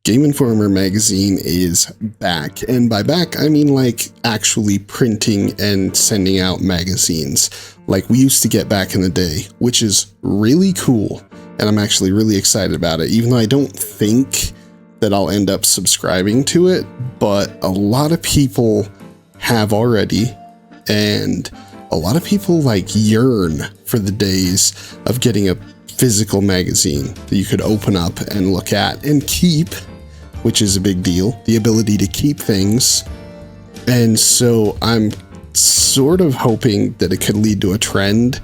Game Informer magazine is back, and by back I mean like actually printing and sending out magazines like we used to get back in the day, which is really cool, and I'm actually really excited about it, even though I don't think that I'll end up subscribing to it, but a lot of people have already, and a lot of people like yearn for the days of getting a physical magazine that you could open up and look at and keep, which is a big deal, the ability to keep things. And so I'm sort of hoping that it could lead to a trend,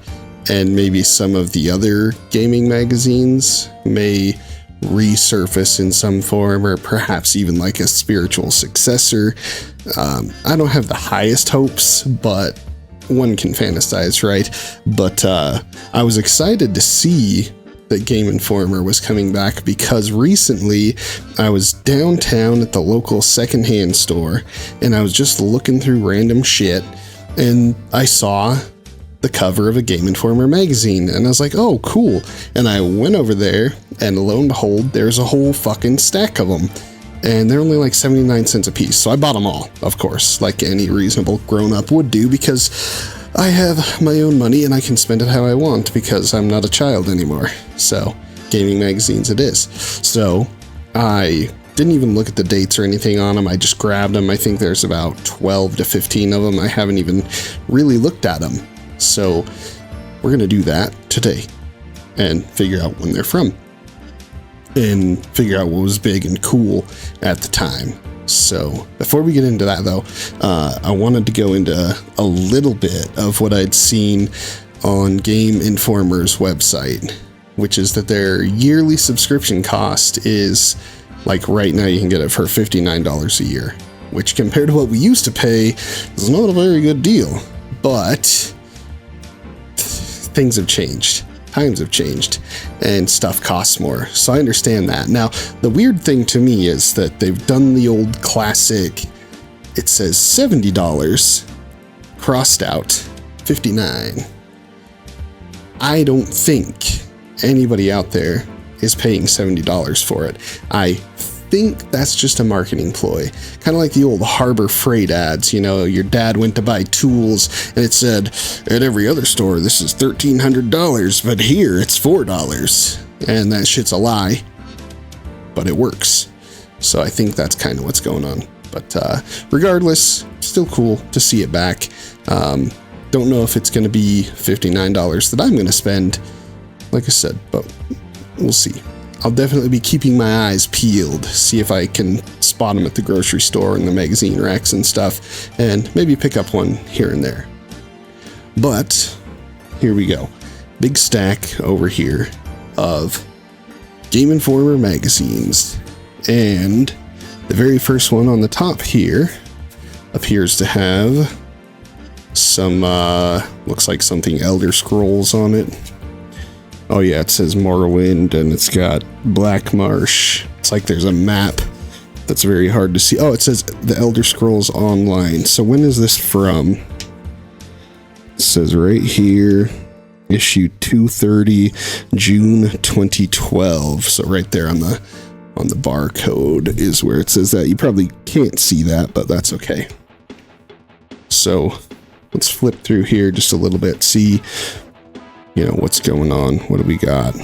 and maybe some of the other gaming magazines may resurface in some form, or perhaps even like a spiritual successor. I don't have the highest hopes, but one can fantasize, right? But I was excited to see that Game Informer was coming back, because recently I was downtown at the local secondhand store and I was just looking through random shit, and I saw the cover of a Game Informer magazine, and I was like, oh, cool. And I went over there, and lo and behold, there's a whole fucking stack of them, and they're only like 79 cents a piece. So I bought them all, of course, like any reasonable grown-up would do, because I have my own money and I can spend it how I want, because I'm not a child anymore. So gaming magazines it is. So I didn't even look at the dates or anything on them. I just grabbed them. I think there's about 12 to 15 of them. I haven't even really looked at them. So we're going to do that today and figure out when they're from and figure out what was big and cool at the time. So before we get into that, though, I wanted to go into a little bit of what I'd seen on Game Informer's website, which is that their yearly subscription cost is, like right now you can get it for $59 a year, which compared to what we used to pay is not a very good deal. But things have changed. Times have changed, and stuff costs more. So I understand that. Now, the weird thing to me is that they've done the old classic, it says $70, crossed out, $59. I don't think anybody out there is paying $70 for it. I think that's just a marketing ploy. Kind of like the old Harbor Freight ads, you know, your dad went to buy tools and it said, at every other store this is $1,300, but here it's $4. And that shit's a lie, but it works. So I think that's kind of what's going on. But regardless, still cool to see it back. Don't know if it's going to be $59 that I'm going to spend, like I said, but we'll see. I'll definitely be keeping my eyes peeled, see if I can spot them at the grocery store and the magazine racks and stuff, and maybe pick up one here and there. But here we go. Big stack over here of Game Informer magazines. And the very first one on the top here appears to have some, looks like something Elder Scrolls on it. Oh yeah, it says Morrowind, and it's got Black Marsh. It's like there's a map that's very hard to see. Oh, it says The Elder Scrolls Online. So when is this from? It says right here, issue 230, June 2012. So right there on the barcode is where it says that. You probably can't see that, but that's okay. So let's flip through here just a little bit, see what's going on. What do we got?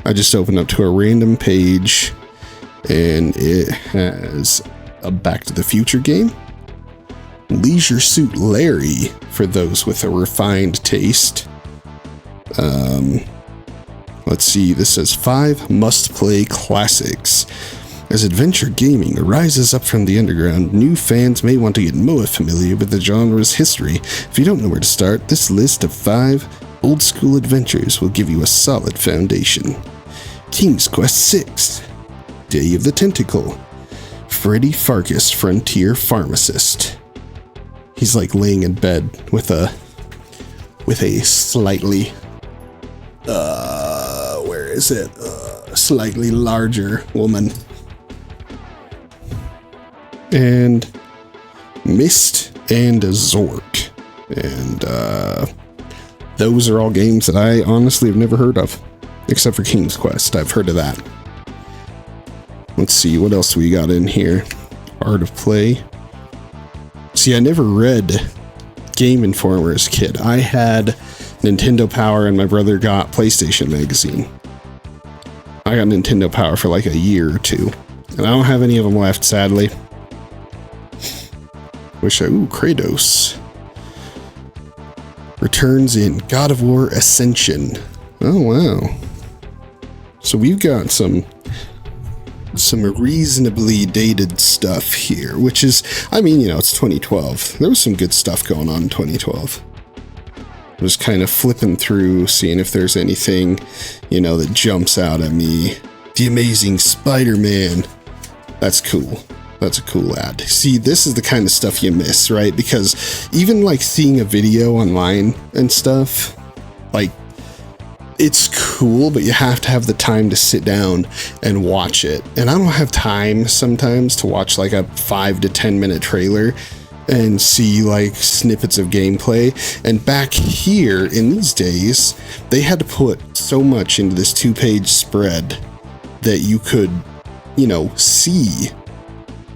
I just opened up to a random page, and it has a Back to the Future game, Leisure Suit Larry for those with a refined taste. Let's see, this says 5 must-play classics. As adventure gaming rises up from the underground, new fans may want to get more familiar with the genre's history. If you don't know where to start, this list of 5 old-school adventures will give you a solid foundation. King's Quest VI, Day of the Tentacle, Freddy Farkas, Frontier Pharmacist. He's like laying in bed with a slightly, where is it? Slightly larger woman. And Myst and Zork. And, those are all games that I honestly have never heard of, except for King's Quest. I've heard of that. Let's see, what else we got in here? Art of Play. See, I never read Game Informer as a kid. I had Nintendo Power and my brother got PlayStation Magazine. I got Nintendo Power for like a year or two. And I don't have any of them left, sadly. Ooh, Kratos. Returns in God of War Ascension. Oh, wow. So we've got some reasonably dated stuff here, which is, I mean, you know, it's 2012. There was some good stuff going on in 2012. I was kind of flipping through, seeing if there's anything, you know, that jumps out at me. The Amazing Spider-Man. That's cool. That's a cool ad. See, this is the kind of stuff you miss, right? Because even like seeing a video online and stuff, like, it's cool, but you have to have the time to sit down and watch it. And I don't have time sometimes to watch like a 5 to 10 minute trailer and see like snippets of gameplay. And back here in these days, they had to put so much into this 2-page spread that you could, you know, see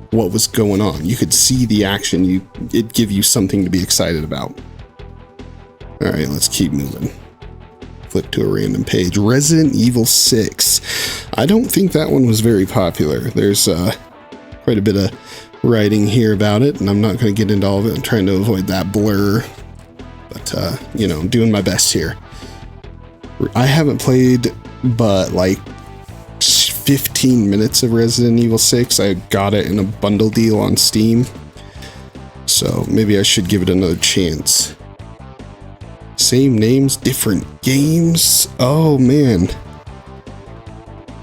what was going on. You could see the action. It'd give you something to be excited about. All right, let's keep moving. Flip to a random page. Resident Evil 6. I don't think that one was very popular. There's quite a bit of writing here about it, and I'm not going to get into all of it. I'm trying to avoid that blur, but you know, I'm doing my best here. I haven't played but like 15 minutes of Resident Evil 6. I got it in a bundle deal on Steam, so maybe I should give it another chance. Same names, different games. Oh man,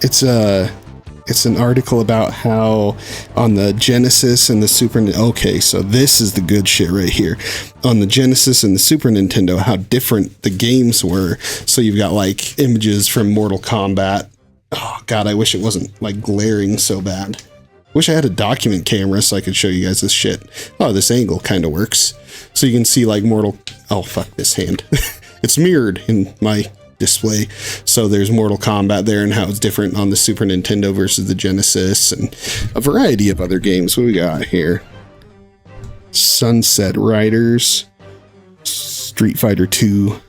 it's an article about how on the Genesis and the Super. Okay, so this is the good shit right here. On the Genesis and the Super Nintendo, how different the games were. So you've got like images from Mortal Kombat. Oh god, I wish it wasn't like glaring so bad. Wish I had a document camera so I could show you guys this shit. Oh, this angle kind of works. So you can see like oh fuck, this hand. It's mirrored in my display. So there's Mortal Kombat there and how it's different on the Super Nintendo versus the Genesis, and a variety of other games. What we got here? Sunset Riders, Street Fighter 2,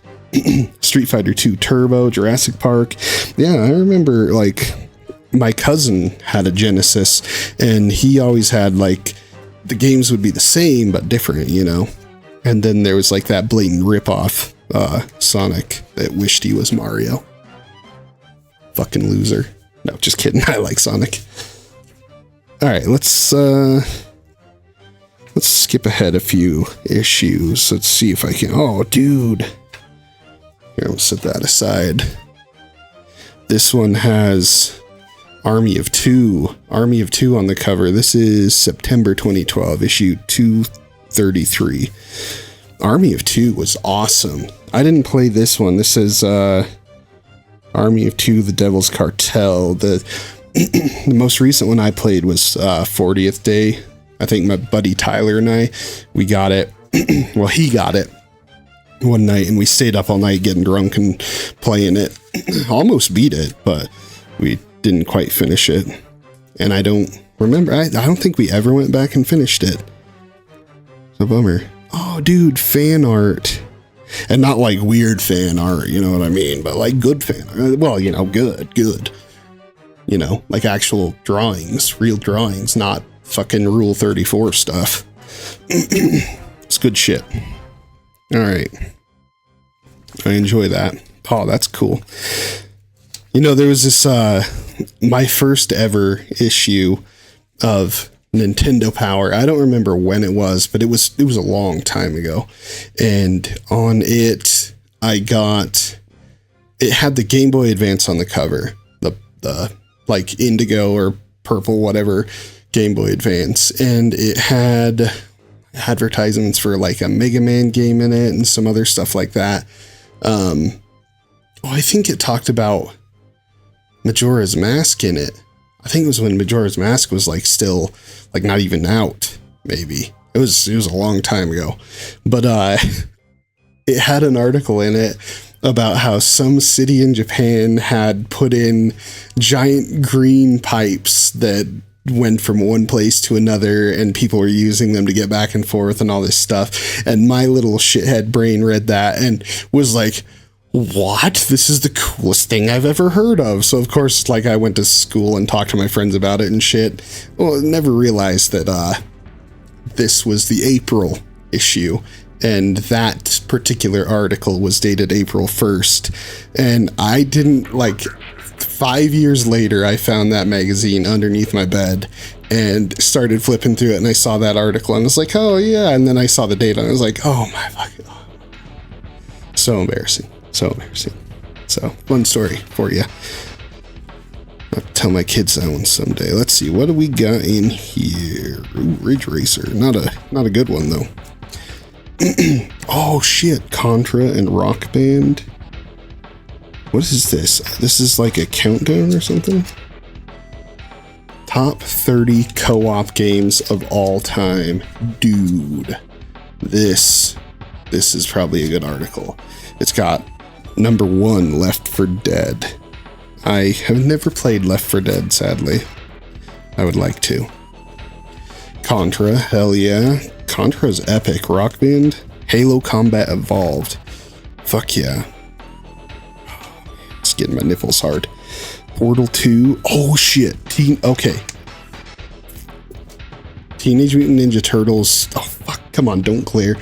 Street Fighter 2 Turbo, Jurassic Park. Yeah, I remember like my cousin had a Genesis and he always had like the games would be the same but different, you know. And then there was like that blatant ripoff Sonic that wished he was Mario. Fucking loser. No, just kidding. I like Sonic. All right, let's skip ahead a few issues. Let's see if I can. Oh, dude. Here, I'll set that aside. This one has Army of Two on the cover. This is September 2012, issue 233. Army of Two was awesome. I didn't play this one. This is Army of Two, The Devil's Cartel. The most recent one I played was 40th Day. I think my buddy Tyler and I, we got it. Well, he got it one night and we stayed up all night getting drunk and playing it. Almost beat it, but we didn't quite finish it. And I don't remember. I don't think we ever went back and finished it. It's a bummer. Oh, dude, fan art. And not like weird fan art, you know what I mean? But like good fan art. Well, you know, good. You know, like actual drawings, real drawings, not fucking Rule 34 stuff. It's good shit. All right. I enjoy that. Oh, that's cool. You know, there was this, my first ever issue of Nintendo Power. I don't remember when it was, but it was a long time ago. And on it, it had the Game Boy Advance on the cover. The like indigo or purple, whatever, Game Boy Advance. And it had advertisements for like a Mega Man game in it and some other stuff like that. I think it talked about Majora's Mask in it. I think it was when Majora's Mask was like still like not even out, maybe. It was a long time ago. But it had an article in it about how some city in Japan had put in giant green pipes that went from one place to another, and people were using them to get back and forth and all this stuff. And my little shithead brain read that and was like, what? This is the coolest thing I've ever heard of. So of course, like, I went to school and talked to my friends about it and shit. Well, never realized that this was the April issue, and that particular article was dated April 1st. And I didn't, like, 5 years later, I found that magazine underneath my bed and started flipping through it, and I saw that article and I was like, oh yeah. And then I saw the date and I was like, oh my fucking, so embarrassing. So embarrassing. So, fun story for you. I'll tell my kids that one someday. Let's see, what do we got in here? Ooh, Ridge Racer. Not a good one though. Oh shit, Contra and Rock Band. What is this? This is like a countdown or something? Top 30 co-op games of all time. Dude, this is probably a good article. It's got number 1, Left 4 Dead. I have never played Left 4 Dead, sadly. I would like to. Contra, hell yeah. Contra's epic. Rock Band, Halo Combat Evolved. Fuck yeah. It's getting my nipples hard. Portal 2. Oh shit. Okay. Teenage Mutant Ninja Turtles. Oh fuck. Come on, don't glare.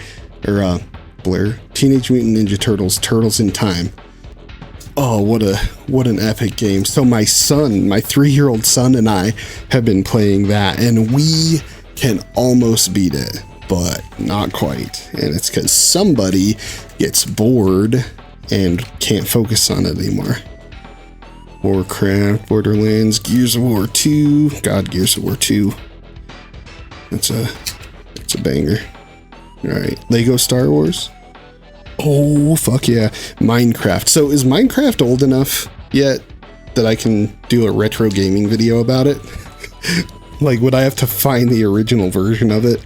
Or blur. Teenage Mutant Ninja Turtles. Turtles in Time. Oh, what an epic game. So my son, my 3-year-old son, and I have been playing that, and we can almost beat it, but not quite. And it's because somebody gets bored and can't focus on it anymore. Warcraft, Borderlands, Gears of War 2. God, Gears of War 2. That's a banger. Alright, Lego Star Wars. Oh, fuck yeah. Minecraft. So is Minecraft old enough yet that I can do a retro gaming video about it? Like, would I have to find the original version of it?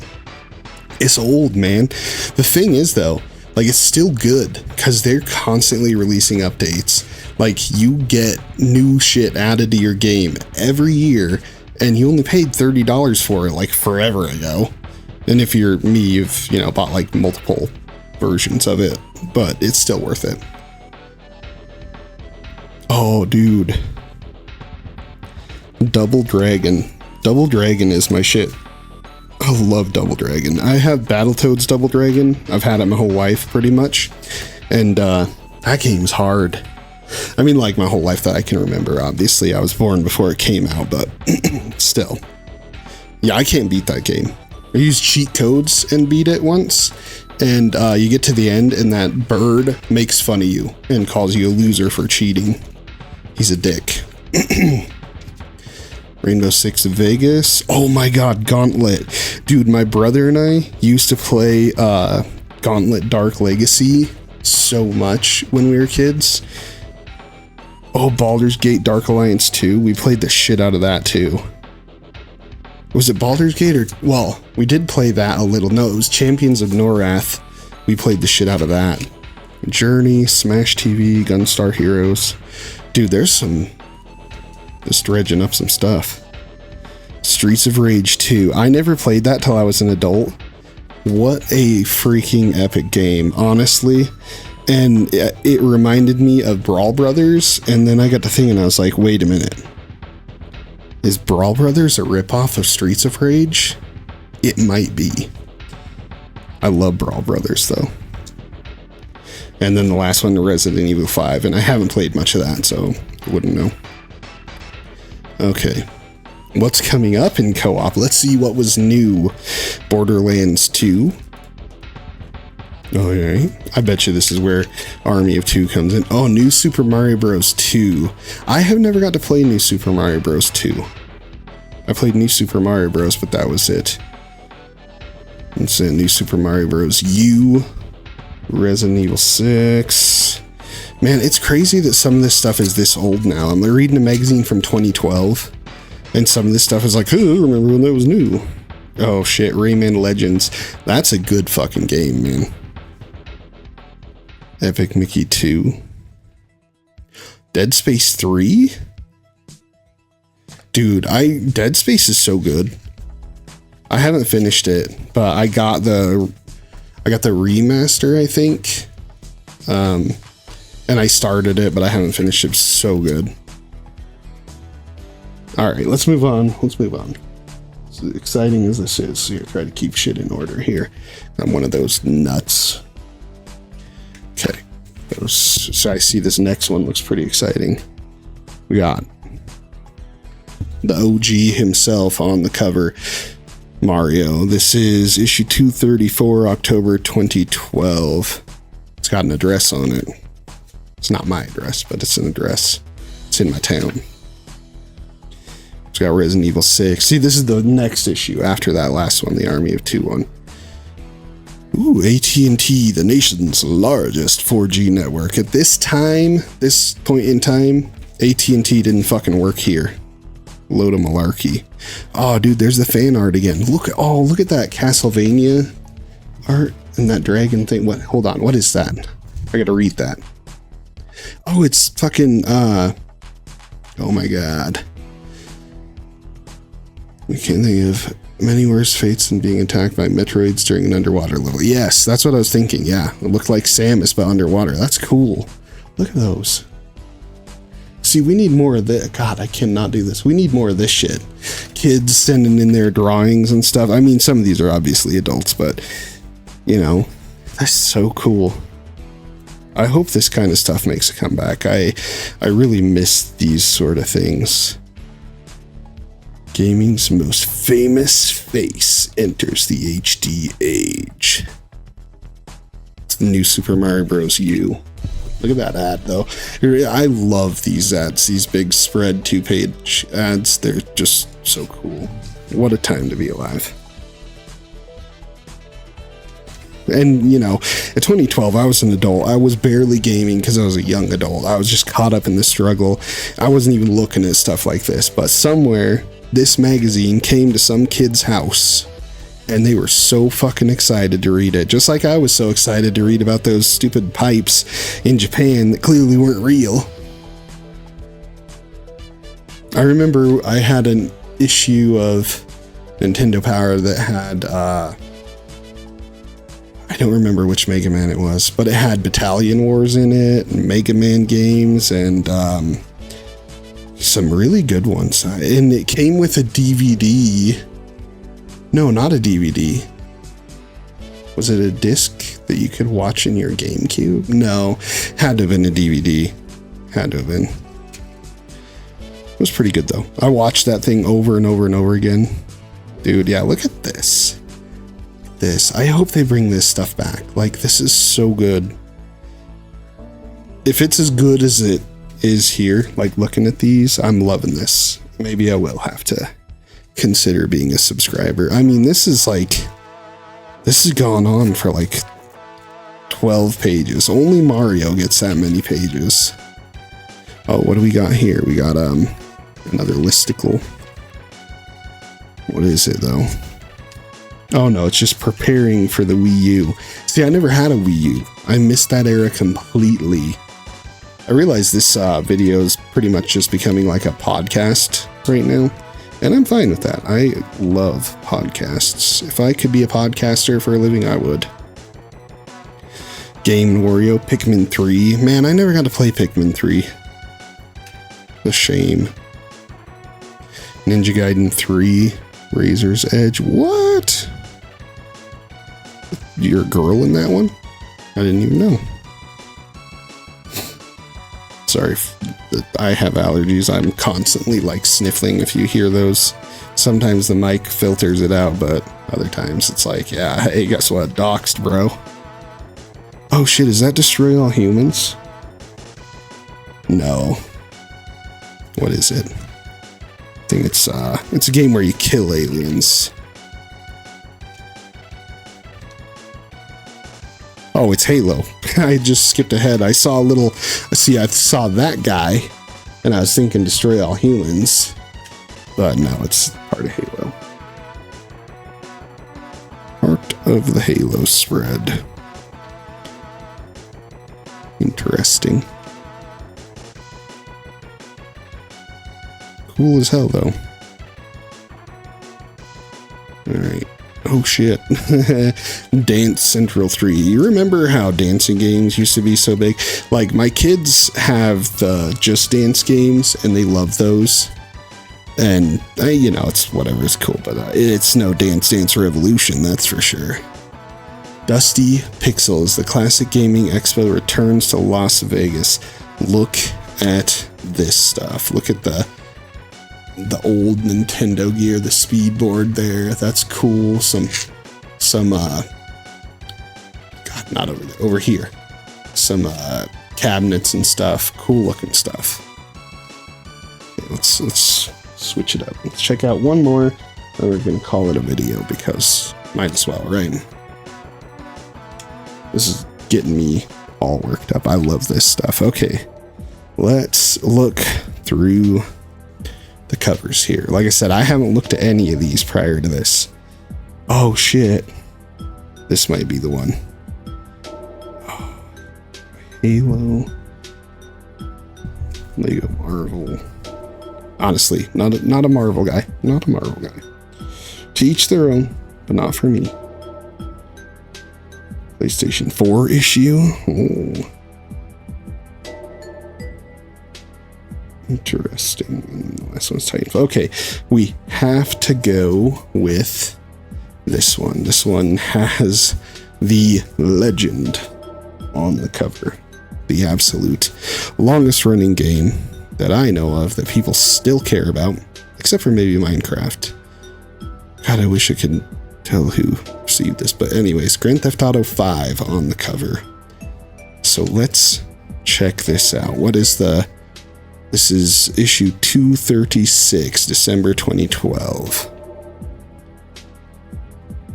It's old, man. The thing is, though, like, it's still good because they're constantly releasing updates. Like, you get new shit added to your game every year, and you only paid $30 for it, like, forever ago. And if you're me, you've, you know, bought, like, multiple versions of it, but it's still worth it. Oh, dude. Double Dragon. Double Dragon is my shit. I love Double Dragon. I have Battletoads Double Dragon. I've had it my whole life, pretty much. And that game's hard. I mean, like, my whole life that I can remember. Obviously, I was born before it came out, but still. Yeah, I can't beat that game. I used cheat codes and beat it once. And you get to the end, and that bird makes fun of you and calls you a loser for cheating. He's a dick. Rainbow Six Vegas. Oh my god, Gauntlet. Dude, my brother and I used to play Gauntlet Dark Legacy so much when we were kids. Oh, Baldur's Gate Dark Alliance 2. We played the shit out of that too. Was it Baldur's Gate or... Well, we did play that a little. No, it was Champions of Norath. We played the shit out of that. Journey, Smash TV, Gunstar Heroes. Dude, there's some... Just dredging up some stuff. Streets of Rage 2. I never played that till I was an adult. What a freaking epic game, honestly. And it reminded me of Brawl Brothers, and then I got to thinking, I was like, wait a minute. Is Brawl Brothers a ripoff of Streets of Rage? It might be. I love Brawl Brothers, though. And then the last one, Resident Evil 5, and I haven't played much of that, so I wouldn't know. Okay. What's coming up in co-op? Let's see what was new. Borderlands 2. Alright. I bet you this is where Army of Two comes in. Oh, New Super Mario Bros. 2. I have never got to play New Super Mario Bros. 2. I played New Super Mario Bros., but that was it. It's New Super Mario Bros. U. Resident Evil 6. Man, it's crazy that some of this stuff is this old now. I'm reading a magazine from 2012, and some of this stuff is like, oh, I remember when that was new. Oh shit, Rayman Legends. That's a good fucking game, man. Epic Mickey 2. Dead Space 3? Dude, Dead Space is so good. I haven't finished it, but I got the remaster, I think. And I started it, but I haven't finished it. It's so good. All right, let's move on. As exciting as this is, so try to keep shit in order here. I'm one of those nuts. Okay, so I see this next one looks pretty exciting. We got the OG himself on the cover, Mario. This is issue 234, October 2012. It's got an address on it. It's not my address, but it's an address. It's in my town. It's got Resident Evil 6. See, this is the next issue after that last one, the Army of Two one. Ooh, AT&T, the nation's largest 4G network. At this point in time, AT&T didn't fucking work here. Load of malarkey. Oh, dude, there's the fan art again. Look at that Castlevania art and that dragon thing. What? Hold on. What is that? I gotta read that. Oh, it's fucking, oh my god. We can't think of many worse fates than being attacked by Metroids during an underwater level. Yes, that's what I was thinking. Yeah, it looked like Samus, but underwater. That's cool. Look at those. See, we need more of this. God, I cannot do this. We need more of this shit. Kids sending in their drawings and stuff. I mean, some of these are obviously adults, but, you know, that's so cool. I hope this kind of stuff makes a comeback. I really miss these sort of things. Gaming's most famous face enters the HD age. It's the new Super Mario Bros. U. Look at that ad, though. I love these ads, these big spread 2-page ads. They're just so cool. What a time to be alive. And, you know, at 2012, I was an adult. I was barely gaming because I was a young adult. I was just caught up in the struggle. I wasn't even looking at stuff like this. But somewhere, this magazine came to some kid's house, and they were so fucking excited to read it. Just like I was so excited to read about those stupid pipes in Japan that clearly weren't real. I remember I had an issue of Nintendo Power that had, I don't remember which Mega Man it was, but it had Battalion Wars in it, and Mega Man games, and some really good ones. And it came with a DVD. No, not a DVD. Was it a disc that you could watch in your GameCube? No, had to have been a DVD. Had to have been. It was pretty good though. I watched that thing over and over and over again. Dude, yeah, look at this. I hope they bring this stuff back. Like, this is so good. If it's as good as it is here, like looking at these, I'm loving this. Maybe I will have to consider being a subscriber. I mean, this has gone on for like 12 pages. Only Mario gets that many pages. Oh, what do we got here? We got another listicle. What is it though? Oh no, it's just preparing for the Wii U. See, I never had a Wii U. I missed that era completely. I realize this video is pretty much just becoming like a podcast right now, and I'm fine with that. I love podcasts. If I could be a podcaster for a living, I would. Game Wario, Pikmin 3. Man, I never got to play Pikmin 3. A shame. Ninja Gaiden 3, Razor's Edge. What? You're a girl in that one? I didn't even know. Sorry, I have allergies. I'm constantly like sniffling if you hear those. Sometimes the mic filters it out, but other times it's like, yeah, hey, guess what? Doxed, bro. Oh shit, is that Destroy All Humans? No. What is it? I think it's a game where you kill aliens. Oh, it's Halo. I just skipped ahead. I saw I saw that guy, and I was thinking Destroy All Humans, but no, it's part of Halo. Part of the Halo spread. cool as hell, though. Alright. Oh, shit. Dance Central 3. You remember how dancing games used to be so big? Like, my kids have the Just Dance games, and they love those. And, you know, it's whatever, it's cool, but it's no Dance Dance Revolution, that's for sure. Dusty Pixels, the classic gaming expo returns to Las Vegas. Look at this stuff. Look at the old Nintendo gear, the speed board there. That's cool. Some God, not over there, over here. Some cabinets and stuff. Cool looking stuff. Okay, let's switch it up. Let's check out one more, and we're gonna call it a video because might as well, right? This is getting me all worked up. I love this stuff. Okay, let's look through the covers here. Like I said, I haven't looked at any of these prior to this. Oh shit. This might be the one. Oh, Halo. Lego Marvel. Honestly, not a Marvel guy. Not a Marvel guy. To each their own, but not for me. PlayStation 4 issue. Oh. Interesting. And the last one's Titanfall. Okay, we have to go with this one. This one has the legend on the cover. The absolute longest running game that I know of that people still care about, except for maybe Minecraft. God, I wish I could tell who received this. But anyways, Grand Theft Auto 5 on the cover. So let's check this out. What is the... This is issue 236, December 2012.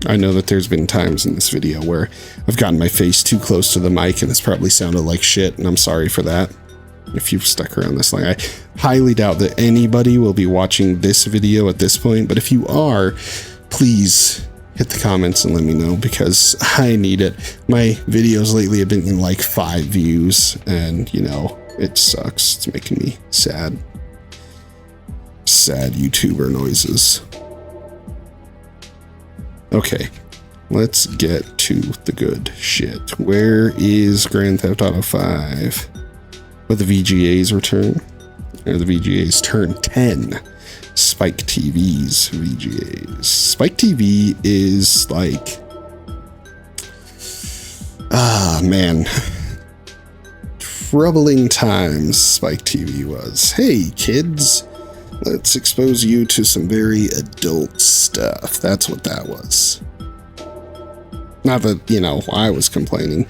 I know that there's been times in this video where I've gotten my face too close to the mic and it's probably sounded like shit, and I'm sorry for that. If you've stuck around this long, I highly doubt that anybody will be watching this video at this point, but if you are, please hit the comments and let me know because I need it. My videos lately have been in like 5 views, and you know, it sucks. It's making me sad. Sad YouTuber noises. Okay, let's get to the good shit. Where is Grand Theft Auto 5? Will the VGAs return? Or the VGAs turn 10? Spike TV's VGAs. Spike TV is like... Ah, man. Troubling times Spike TV was. Hey, kids, let's expose you to some very adult stuff. That's what that was. Not that, you know, I was complaining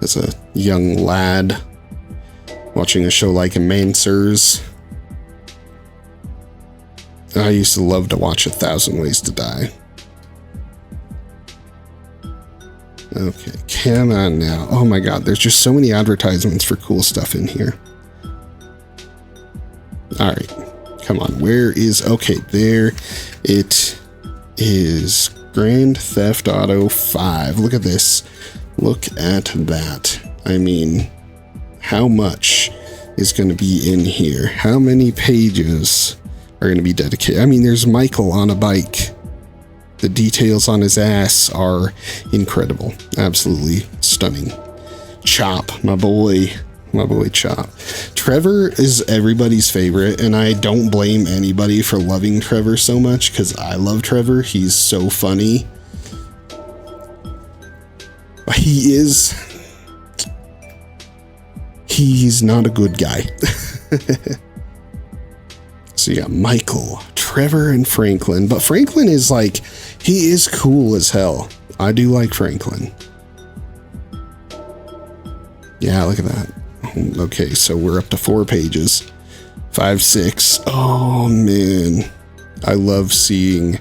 as a young lad watching a show like Mansers. I used to love to watch 1,000 Ways to Die. Okay, come on now. Oh my god, there's just so many advertisements for cool stuff in here. Alright, come on, where is... Okay, there it is. Grand Theft Auto 5. Look at this. Look at that. I mean, how much is going to be in here? How many pages are going to be dedicated? I mean, there's Michael on a bike. The details on his ass are incredible. Absolutely stunning. Chop, my boy Chop. Trevor is everybody's favorite, and I don't blame anybody for loving Trevor so much, because I love Trevor. He's so funny. He's not a good guy. So you got Michael, Trevor, and Franklin. But Franklin is like, he is cool as hell. I do like Franklin. Yeah, look at that. Okay, so we're up to 4 pages. 5, 6. Oh, man. I love seeing...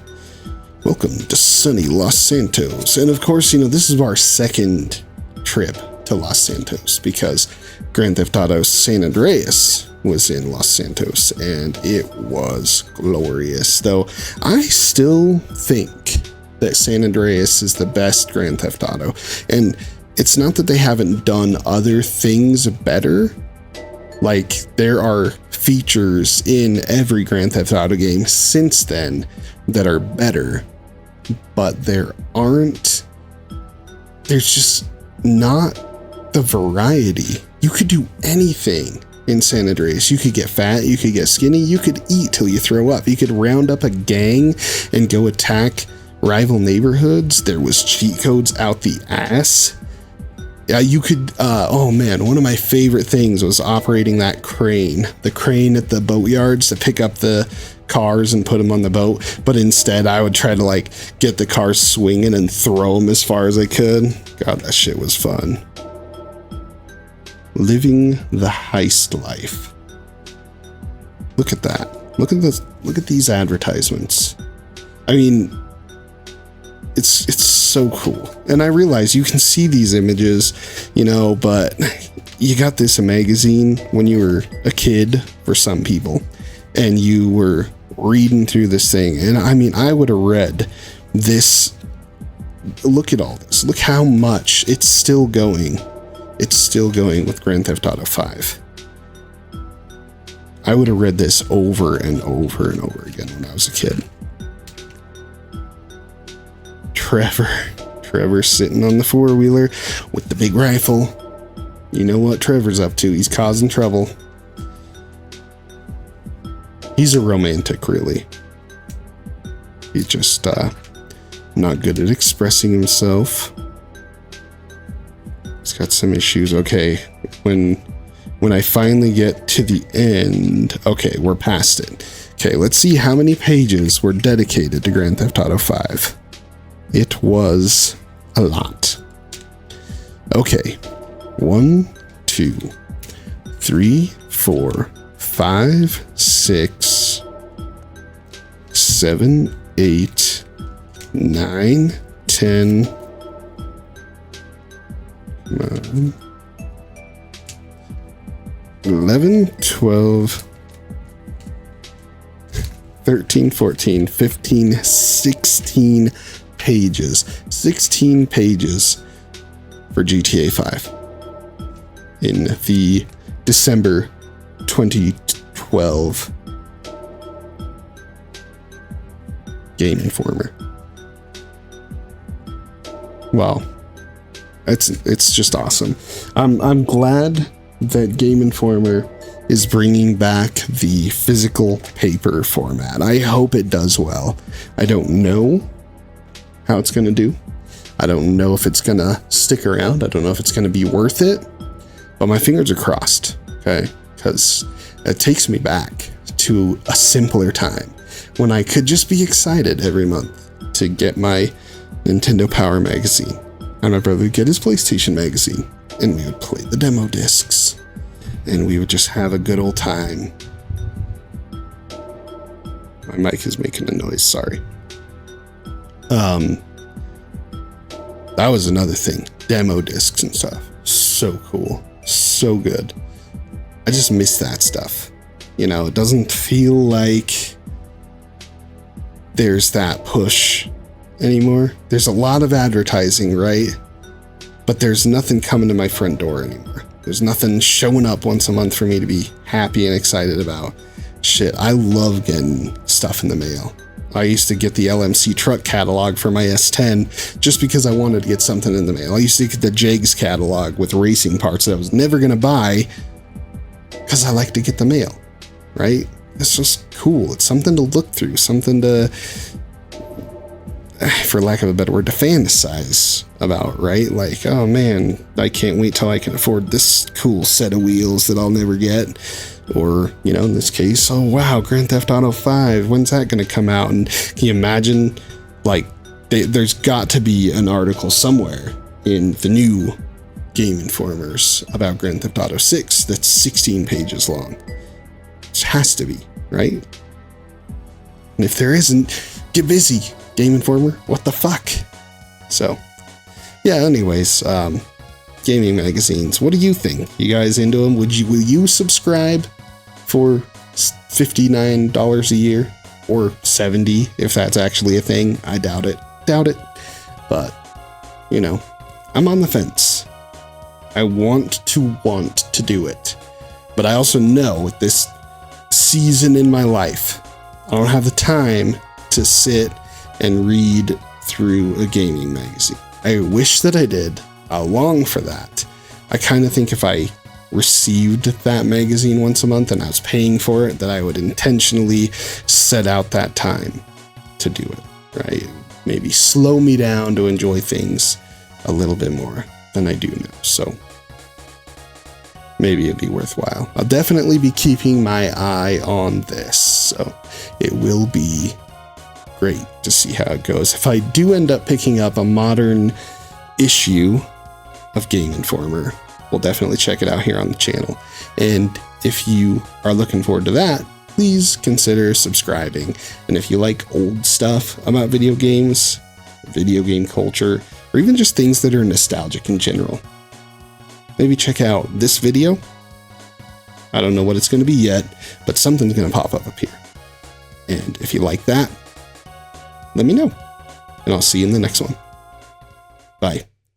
Welcome to sunny Los Santos. And of course, you know, this is our second trip to Los Santos because Grand Theft Auto San Andreas was in Los Santos, and it was glorious. Though I still think that San Andreas is the best Grand Theft Auto, and it's not that they haven't done other things better, Like, there are features in every Grand Theft Auto game since then that are better, but there's just not the variety. You could do anything in San Andreas. You could get fat, you could get skinny, you could eat till you throw up. You could round up a gang and go attack rival neighborhoods. There was cheat codes out the ass. You could, oh man, one of my favorite things was operating that crane. The crane at the boatyards to pick up the cars and put them on the boat. But instead, I would try to like get the cars swinging and throw them as far as I could. God, that shit was fun. Living the heist life. Look at that. Look at this. Look at these advertisements. I mean, it's so cool. And I realize you can see these images, you know, but you got this a magazine when you were a kid for some people, and you were reading through this thing. And I mean, I would have read this. Look at all this. Look how much it's still going. It's still going with Grand Theft Auto 5. I would have read this over and over and over again when I was a kid. Trevor sitting on the four-wheeler with the big rifle. You know what Trevor's up to. He's causing trouble. He's a romantic, really. He's just not good at expressing himself. He's got some issues. Okay, when I finally get to the end, okay, we're past it. Okay, let's see how many pages were dedicated to Grand Theft Auto 5. It was a lot. Okay, 1, 2, 3, 4, 5, 6, 7, 8, 9, 10, 11, 12, 13, 14, 15, 16 pages. 16 pages for GTA 5 in the December 2012 Game Informer. Wow. It's just awesome. I'm glad that Game Informer is bringing back the physical paper format. I hope it does well. I don't know how it's going to do. I don't know if it's going to stick around. I don't know if it's going to be worth it, but my fingers are crossed, okay? Because it takes me back to a simpler time when I could just be excited every month to get my Nintendo Power magazine. And my brother would get his PlayStation magazine, and we would play the demo discs, and we would just have a good old time. My mic is making a noise, sorry. That was another thing. Demo discs and stuff. So cool. So good. I just miss that stuff. You know, it doesn't feel like there's that push anymore. There's a lot of advertising, right? But there's nothing coming to my front door anymore. There's nothing showing up once a month for me to be happy and excited about. Shit, I love getting stuff in the mail. I used to get the LMC truck catalog for my S10 just because I wanted to get something in the mail. I used to get the Jegs catalog with racing parts that I was never going to buy because I like to get the mail, right? It's just cool. It's something to look through, something to, for lack of a better word, to fantasize about, right? Like, oh man, I can't wait till I can afford this cool set of wheels that I'll never get. Or, you know, in this case, oh wow, Grand Theft Auto 5, when's that going to come out? And can you imagine, like, there's got to be an article somewhere in the new Game Informers about Grand Theft Auto 6 that's 16 pages long. It has to be, right? And if there isn't, get busy, Game Informer. What the fuck? So, yeah, anyways, gaming magazines. What do you think? You guys into them? Will you subscribe for $59 a year or $70 if that's actually a thing? I doubt it. But, you know, I'm on the fence. I want to do it. But I also know with this season in my life, I don't have the time to sit and read through a gaming magazine. I wish that I did. I long for that. I kind of think if I received that magazine once a month and I was paying for it, that I would intentionally set out that time to do it, right? Maybe slow me down to enjoy things a little bit more than I do now. So maybe it'd be worthwhile. I'll definitely be keeping my eye on this. So it will be great to see how it goes. If I do end up picking up a modern issue of Game Informer, we'll definitely check it out here on the channel. And if you are looking forward to that, please consider subscribing. And if you like old stuff about video games, video game culture, or even just things that are nostalgic in general, maybe check out this video. I don't know what it's going to be yet, but something's going to pop up here. And if you like that, let me know. And I'll see you in the next one. Bye.